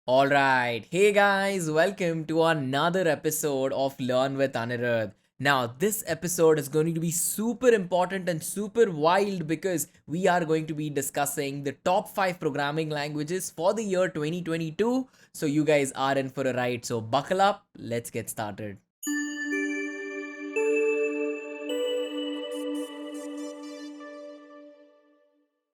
Alright, hey guys, welcome to another episode of Learn with Anirudh. Now, this episode is going to be super important and super wild because we are going to be discussing the top 5 programming languages for the year 2022. So, you guys are in for a ride. So, buckle up, let's get started.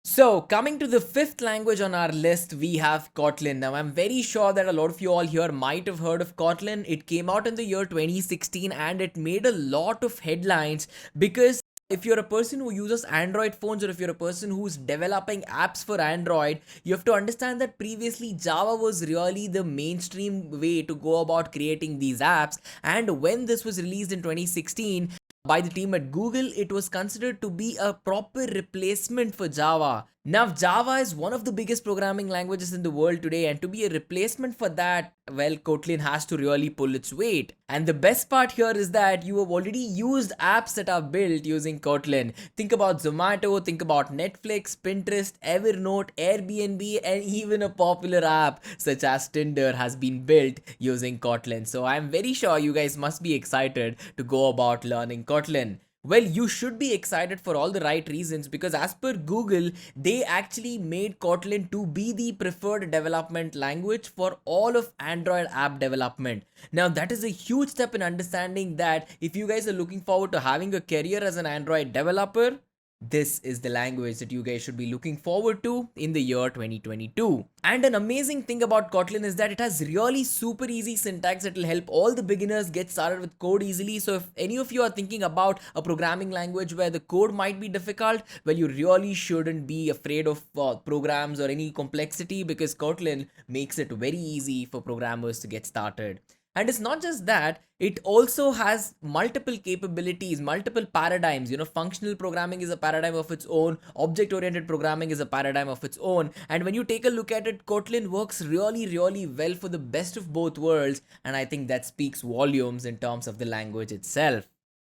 So, coming to the fifth language on our list, we have Kotlin. Now, I'm very sure that a lot of you all here might have heard of Kotlin. It came out in the year 2016 and it made a lot of headlines because if you're a person who uses Android phones or if you're a person who's developing apps for Android, you have to understand that previously Java was really the mainstream way to go about creating these apps. And when this was released in 2016, by the team at Google, it was considered to be a proper replacement for Java. Now, Java is one of the biggest programming languages in the world today, and to be a replacement for that, well, Kotlin has to really pull its weight. And the best part here is that you have already used apps that are built using Kotlin. Think about Zomato, think about Netflix, Pinterest, Evernote, Airbnb, and even a popular app such as Tinder has been built using Kotlin. So I'm very sure you guys must be excited to go about learning Kotlin. Well, you should be excited for all the right reasons because as per Google, they actually made Kotlin to be the preferred development language for all of Android app development. Now, that is a huge step in understanding that if you guys are looking forward to having a career as an Android developer, this is the language that you guys should be looking forward to in the year 2022. And an amazing thing about Kotlin is that it has really super easy syntax that will help all the beginners get started with code easily. So if any of you are thinking about a programming language where the code might be difficult, well, you really shouldn't be afraid of programs or any complexity because Kotlin makes it very easy for programmers to get started. And it's not just that, it also has multiple capabilities, multiple paradigms. Functional programming is a paradigm of its own, object oriented programming is a paradigm of its own. And when you take a look at it, Kotlin works really, really well for the best of both worlds. And I think that speaks volumes in terms of the language itself.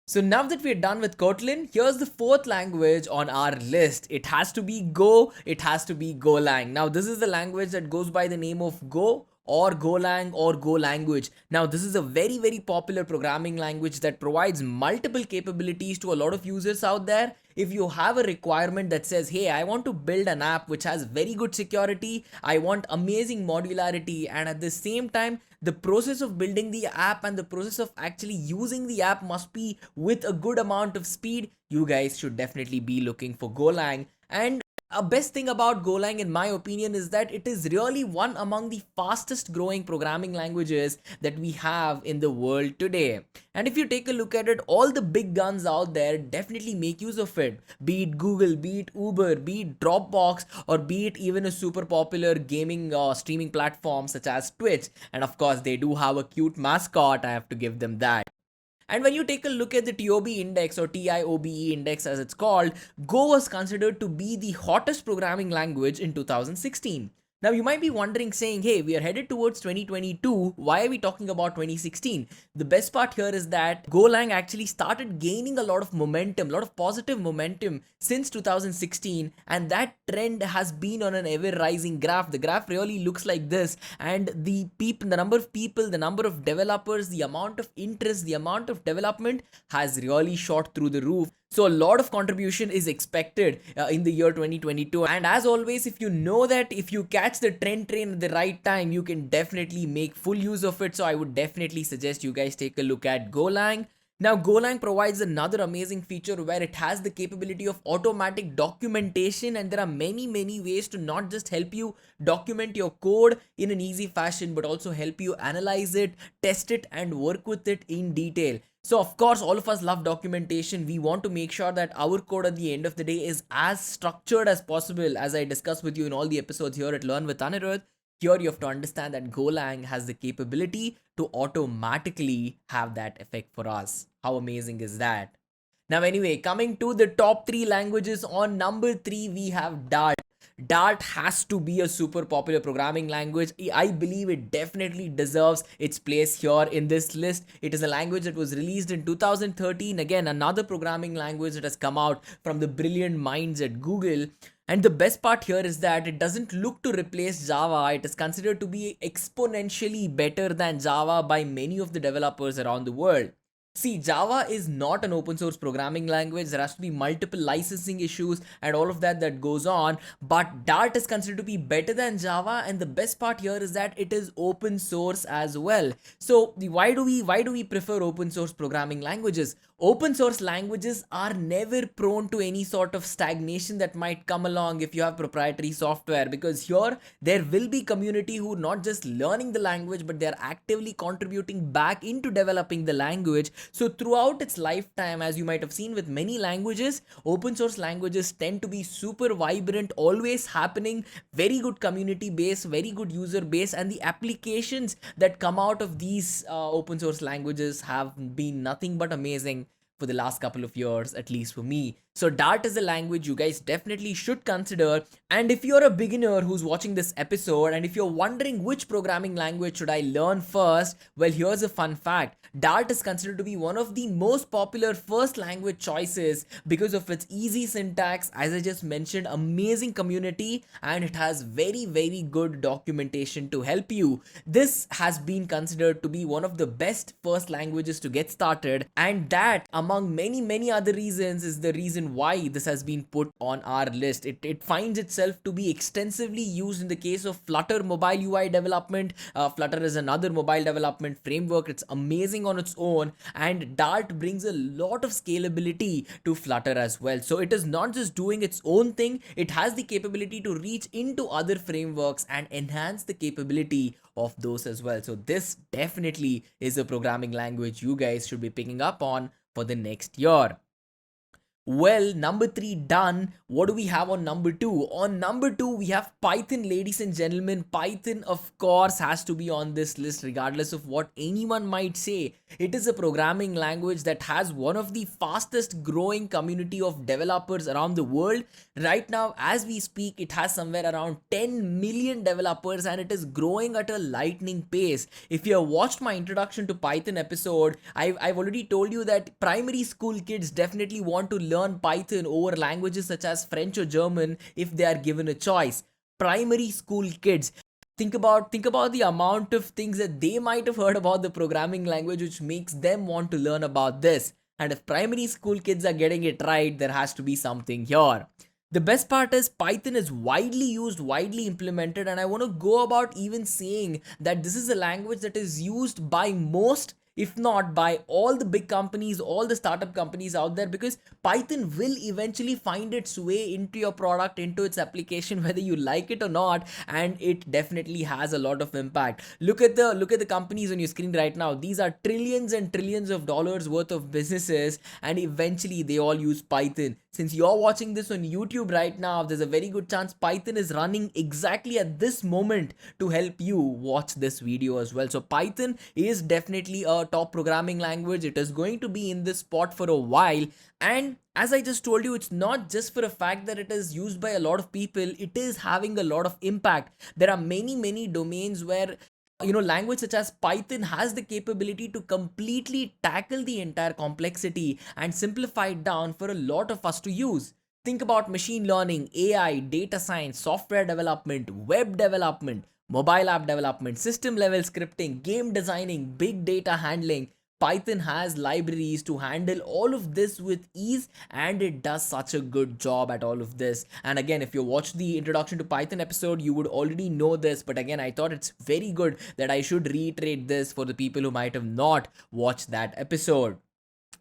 So now that we're done with Kotlin, here's the fourth language on our list. It has to be Go, it has to be GoLang. Now, this is the language that goes by the name of Go or GoLang or Go language. Now, this is a very, very popular programming language that provides multiple capabilities to a lot of users out there. If you have a requirement that says, hey, I want to build an app which has very good security, I want amazing modularity, and at the same time, the process of building the app and the process of actually using the app must be with a good amount of speed, you guys should definitely be looking for GoLang. And a best thing about GoLang in my opinion is that it is really one among the fastest growing programming languages that we have in the world today. And if you take a look at it, all the big guns out there definitely make use of it. Be it Google, be it Uber, be it Dropbox, or be it even a super popular gaming streaming platform such as Twitch. And of course, they do have a cute mascot, I have to give them that. And when you take a look at the TOB index or TIOBE index as it's called, Go was considered to be the hottest programming language in 2016. Now you might be wondering saying, hey, we are headed towards 2022. Why are we talking about 2016? The best part here is that GoLang actually started gaining a lot of momentum, a lot of positive momentum since 2016. And that trend has been on an ever rising graph. The graph really looks like this. And the number of people, the number of developers, the amount of interest, the amount of development has really shot through the roof. So a lot of contribution is expected in the year 2022. And as always, if you know that if you catch the trend train at the right time, you can definitely make full use of it. So I would definitely suggest you guys take a look at GoLang. Now, GoLang provides another amazing feature where it has the capability of automatic documentation, and there are many, many ways to not just help you document your code in an easy fashion, but also help you analyze it, test it, and work with it in detail. So of course, all of us love documentation. We want to make sure that our code at the end of the day is as structured as possible, as I discussed with you in all the episodes here at Learn with Anirudh. Here you have to understand that GoLang has the capability to automatically have that effect for us. How amazing is that? Now anyway, coming to the top 3 languages, on number 3 we have Dart. Dart has to be a super popular programming language. I believe it definitely deserves its place here in this list. It is a language that was released in 2013. Again, another programming language that has come out from the brilliant minds at Google. And the best part here is that it doesn't look to replace Java. It is considered to be exponentially better than Java by many of the developers around the world. See, Java is not an open source programming language. There has to be multiple licensing issues and all of that goes on. But Dart is considered to be better than Java, and the best part here is that it is open source as well. So why do we prefer open source programming languages? Open source languages are never prone to any sort of stagnation that might come along if you have proprietary software, because here there will be community who not just learning the language, but they're actively contributing back into developing the language. So throughout its lifetime, as you might have seen with many languages, open source languages tend to be super vibrant, always happening, very good community base, very good user base, and the applications that come out of these open source languages have been nothing but amazing for the last couple of years, at least for me. So Dart is a language you guys definitely should consider. And if you're a beginner who's watching this episode, and if you're wondering which programming language should I learn first, well, here's a fun fact. Dart is considered to be one of the most popular first language choices because of its easy syntax, as I just mentioned, amazing community, and it has very, very good documentation to help you. This has been considered to be one of the best first languages to get started, and that, among many, many other reasons, is the reason why this has been put on our list. It finds itself to be extensively used in the case of Flutter mobile UI development. Flutter is another mobile development framework. It's amazing on its own, and Dart brings a lot of scalability to Flutter as well. So it is not just doing its own thing, it has the capability to reach into other frameworks and enhance the capability of those as well. So this definitely is a programming language you guys should be picking up on for the next year. Well, number 3 done. What do we have on number 2? On number 2, we have Python, ladies and gentlemen. Python, of course, has to be on this list regardless of what anyone might say. It is a programming language that has one of the fastest growing community of developers around the world. Right now, as we speak, it has somewhere around 10 million developers, and it is growing at a lightning pace. If you have watched my introduction to Python episode, I've already told you that primary school kids definitely want to learn Python over languages such as French or German if they are given a choice. Primary school kids. Think about the amount of things that they might have heard about the programming language which makes them want to learn about this. And if primary school kids are getting it right, there has to be something here. The best part is Python is widely used, widely implemented, and I want to go about even saying that this is a language that is used by most, if not by all, the big companies, all the startup companies out there, because Python will eventually find its way into your product, into its application, whether you like it or not, and it definitely has a lot of impact. Look at the companies on your screen right now. These are trillions and trillions of dollars worth of businesses, and eventually they all use Python. Since you're watching this on YouTube right now, there's a very good chance Python is running exactly at this moment to help you watch this video as well. So Python is definitely a top programming language. It is going to be in this spot for a while, and as I just told you, it's not just for a fact that it is used by a lot of people. It is having a lot of impact. There are many domains where language such as Python has the capability to completely tackle the entire complexity and simplify it down for a lot of us to use. Think about machine learning, AI, data science, software development, web development, mobile app development, system level scripting, game designing, big data handling. Python has libraries to handle all of this with ease, and it does such a good job at all of this. And again, if you watched the introduction to Python episode, you would already know this, but again, I thought it's very good that I should reiterate this for the people who might have not watched that episode.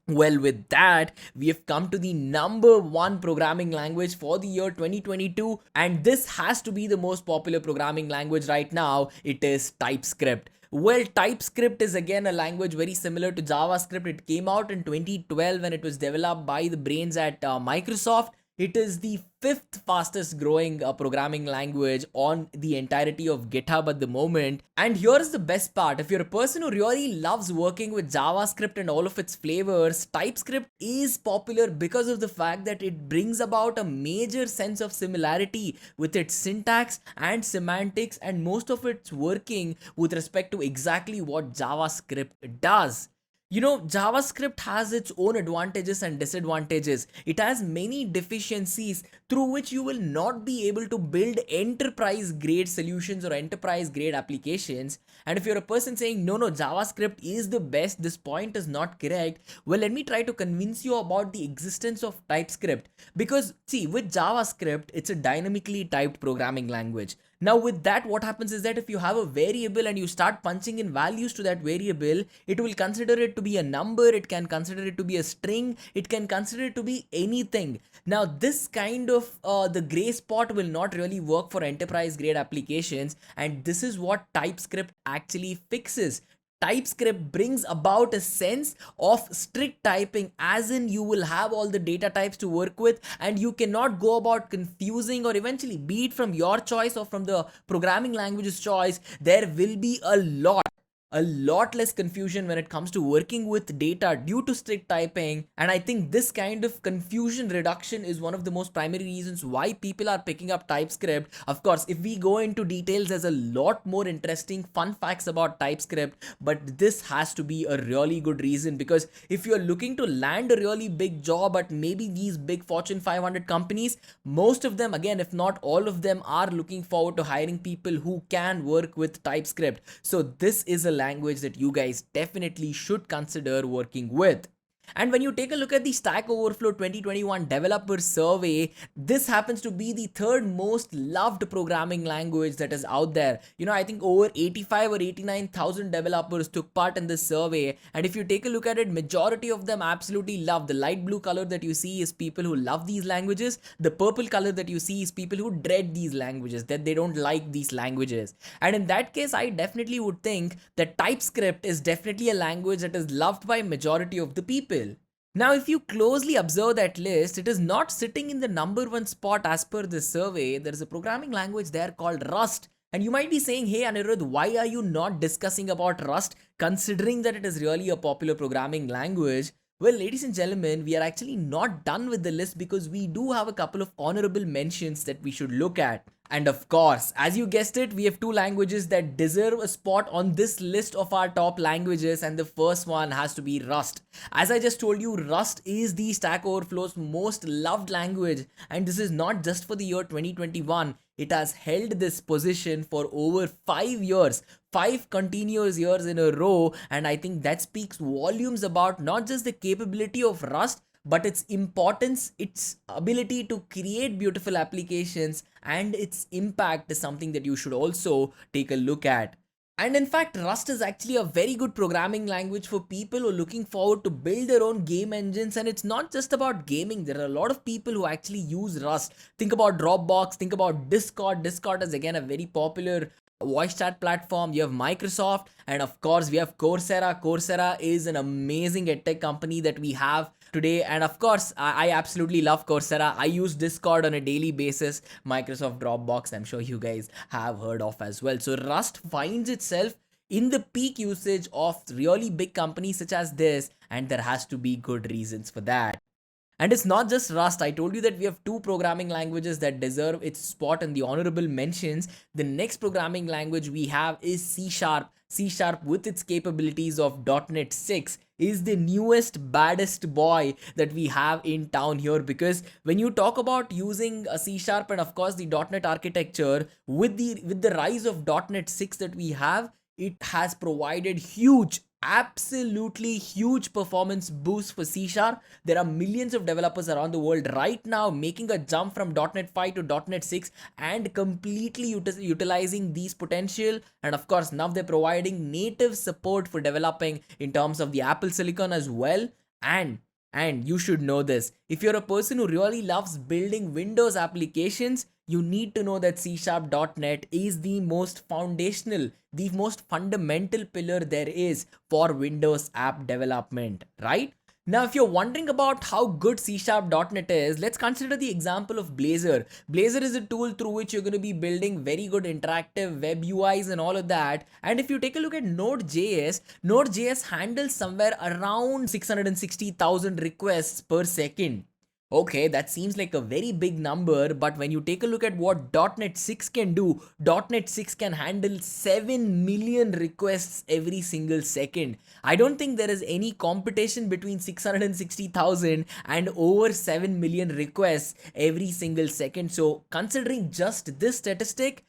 Well, with that, we have come to the number 1 programming language for the year 2022, and this has to be the most popular programming language right now. It is TypeScript. Well, TypeScript is again a language very similar to JavaScript. It came out in 2012 and it was developed by the brains at Microsoft. It is the 5th fastest growing programming language on the entirety of GitHub at the moment. And here is the best part. If you're a person who really loves working with JavaScript and all of its flavors, TypeScript is popular because of the fact that it brings about a major sense of similarity with its syntax and semantics, and most of it's working with respect to exactly what JavaScript does. JavaScript has its own advantages and disadvantages. It has many deficiencies through which you will not be able to build enterprise grade solutions or enterprise grade applications. And if you're a person saying, no, JavaScript is the best, this point is not correct, well, let me try to convince you about the existence of TypeScript. Because, see, with JavaScript, it's a dynamically typed programming language. Now with that, what happens is that if you have a variable and you start punching in values to that variable, it will consider it to be a number, it can consider it to be a string, it can consider it to be anything. Now this kind of the gray spot will not really work for enterprise grade applications, and this is what TypeScript actually fixes. TypeScript brings about a sense of strict typing, as in you will have all the data types to work with and you cannot go about confusing, or eventually, be it from your choice or from the programming language's choice, there will be a lot less confusion when it comes to working with data due to strict typing. And I think this kind of confusion reduction is one of the most primary reasons why people are picking up TypeScript. Of course, if we go into details, there's a lot more interesting fun facts about TypeScript, but this has to be a really good reason, because if you're looking to land a really big job at maybe these big Fortune 500 companies, most of them, again, if not all of them, are looking forward to hiring people who can work with TypeScript. So this is a language that you guys definitely should consider working with. And when you take a look at the Stack Overflow 2021 developer survey, this happens to be the third most loved programming language that is out there. I think over 85 or 89,000 developers took part in this survey. And if you take a look at it, majority of them absolutely love. The light blue color that you see is people who love these languages. The purple color that you see is people who dread these languages, that they don't like these languages. And in that case, I definitely would think that TypeScript is definitely a language that is loved by majority of the people. Now, if you closely observe that list, it is not sitting in the number one spot as per this survey. There is a programming language there called Rust. And you might be saying, hey Anirudh, why are you not discussing about Rust, considering that it is really a popular programming language? Well, ladies and gentlemen, we are actually not done with the list, because we do have a couple of honorable mentions that we should look at. And of course, as you guessed it, we have two languages that deserve a spot on this list of our top languages, and the first one has to be Rust. As I just told you, Rust is the Stack Overflow's most loved language, and this is not just for the year 2021. It has held this position for over 5 years, 5 continuous years in a row, and I think that speaks volumes about not just the capability of Rust, but its importance, its ability to create beautiful applications, and its impact is something that you should also take a look at. And in fact, Rust is actually a very good programming language for people who are looking forward to build their own game engines. And it's not just about gaming. There are a lot of people who actually use Rust. Think about Dropbox, think about Discord. Discord is again a very popular voice chat platform. You have Microsoft, and of course we have Coursera. Coursera is an amazing edtech company that we have today, and of course I absolutely love Coursera. I use Discord on a daily basis. Microsoft Dropbox, I'm sure you guys have heard of as well. So Rust finds itself in the peak usage of really big companies such as this, and there has to be good reasons for that. And it's not just Rust. I told you that we have two programming languages that deserve its spot in the honorable mentions. The next programming language we have is C Sharp. C Sharp, with its capabilities of .NET 6, is the newest baddest boy that we have in town here, because when you talk about using a C Sharp and of course the .NET architecture, with the rise of .NET 6 that we have, it has provided absolutely huge performance boost for C Sharp. There are millions of developers around the world right now making a jump from .NET 5 to .NET 6 and completely utilizing these potential. And of course, now they're providing native support for developing in terms of the Apple Silicon as well. And you should know this. If you're a person who really loves building Windows applications, you need to know that C# .NET is the most foundational, the most fundamental pillar there is for Windows app development, right? Now, if you're wondering about how good C# .NET is, let's consider the example of Blazor. Blazor is a tool through which you're going to be building very good interactive web UIs and all of that. And if you take a look at Node.js, Node.js handles somewhere around 660,000 requests per second. Okay, that seems like a very big number, but when you take a look at what .NET 6 can do, .NET 6 can handle 7 million requests every single second. I don't think there is any competition between 660,000 and over 7 million requests every single second. So considering just this statistic,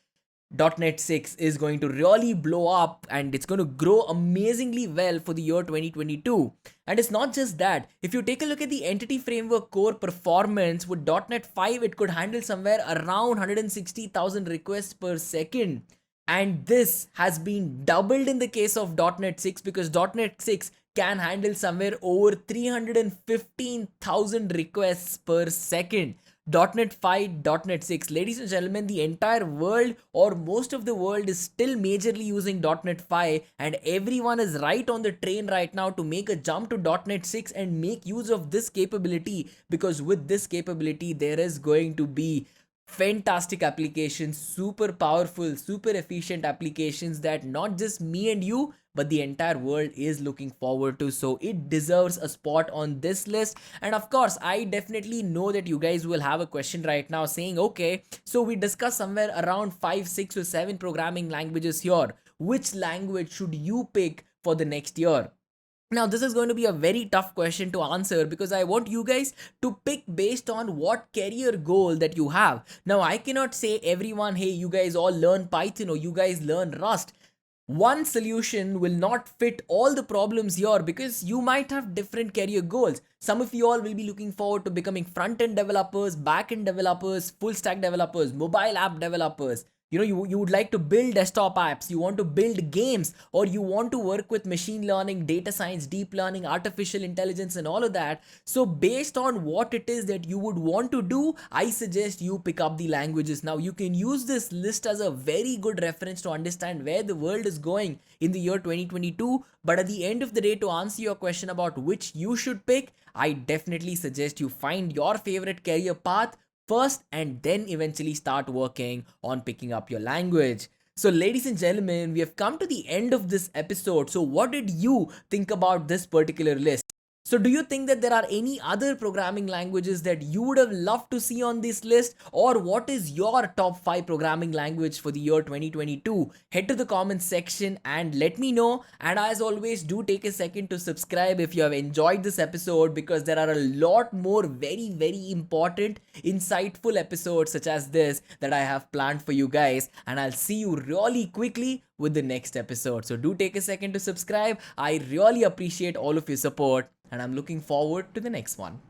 .NET 6 is going to really blow up and it's going to grow amazingly well for the year 2022. And it's not just that. If you take a look at the entity framework core performance with .NET 5, it could handle somewhere around 160,000 requests per second. And this has been doubled in the case of .NET 6 because .NET 6 can handle somewhere over 315,000 requests per second. .NET 5, .NET 6. Ladies and gentlemen, the entire world or most of the world is still majorly using .NET 5 and everyone is right on the train right now to make a jump to .NET 6 and make use of this capability, because with this capability there is going to be fantastic applications, super powerful, super efficient applications that not just me and you but the entire world is looking forward to. So it deserves a spot on this list. And of course, I definitely know that you guys will have a question right now saying, okay, so we discussed somewhere around 5, 6 or 7 programming languages here. Which language should you pick for the next year? Now, this is going to be a very tough question to answer because I want you guys to pick based on what career goal that you have. Now, I cannot say everyone, hey, you guys all learn Python or you guys learn Rust. One solution will not fit all the problems here because you might have different career goals. Some of you all will be looking forward to becoming front-end developers, back-end developers, full-stack developers, mobile app developers. You would like to build desktop apps, you want to build games, or you want to work with machine learning, data science, deep learning, artificial intelligence and all of that. So based on what it is that you would want to do, I suggest you pick up the languages. Now you can use this list as a very good reference to understand where the world is going in the year 2022. But at the end of the day, to answer your question about which you should pick, I definitely suggest you find your favorite career path first and then eventually start working on picking up your language. So ladies and gentlemen, we have come to the end of this episode. So what did you think about this particular list? So do you think that there are any other programming languages that you would have loved to see on this list? Or what is your top 5 programming language for the year 2022? Head to the comments section and let me know. And as always, do take a second to subscribe if you have enjoyed this episode, because there are a lot more very important, insightful episodes such as this that I have planned for you guys. And I'll see you really quickly with the next episode. So do take a second to subscribe. I really appreciate all of your support and I'm looking forward to the next one.